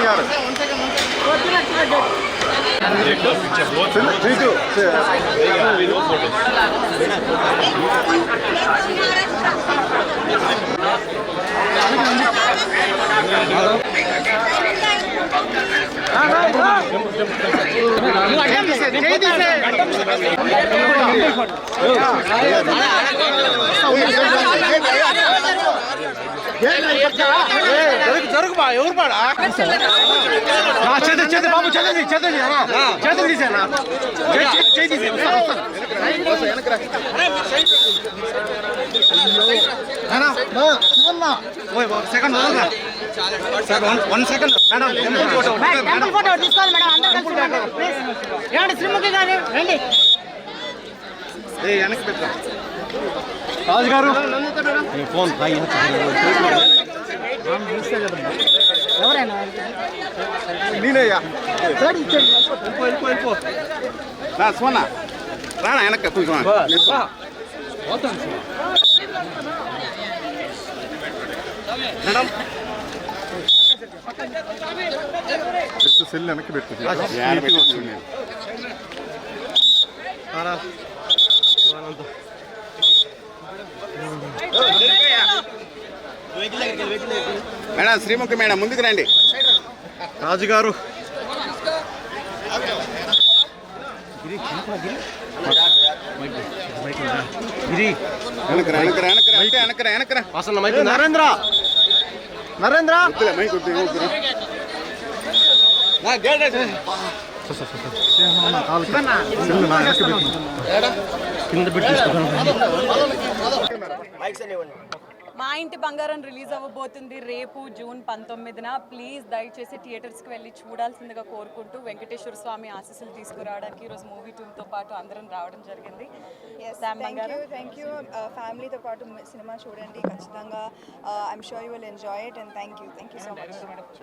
గారు జరుగుబా ఎవరు పాడా చేతి బాబు చేతి చేతులు తీసేనా second one second madam photo తీసుకోవాలి మేడం అందరూ శ్రీముఖి గారు రండి వెనక్కి పెట్టా రాజు గారు ఫోన్ ఎవరైనా నేనయ్యా సుమన్నా రానా వెనక్కి మేడం సెల్ వెనక్కి పెట్టు మేడం శ్రీముఖి మేడం ముందుకు రండి రాజుగారు నరేంద్ర నరేంద్ర మా ఇంటి బంగారం రిలీజ్ అవ్వబోతుంది రేపు జూన్ 19న. ప్లీజ్ దయచేసి థియేటర్స్కి వెళ్ళి చూడాల్సిందిగా కోరుకుంటూ వెంకటేశ్వర స్వామి ఆశీస్సులు తీసుకురావడానికి ఈరోజు మూవీ టీమ్తో పాటు అందరం రావడం జరిగింది. థ్యాంక్ యూ ఫ్యామిలీతో పాటు సినిమా చూడండి ఖచ్చితంగా. I'm sure you will enjoy it and thank you so much.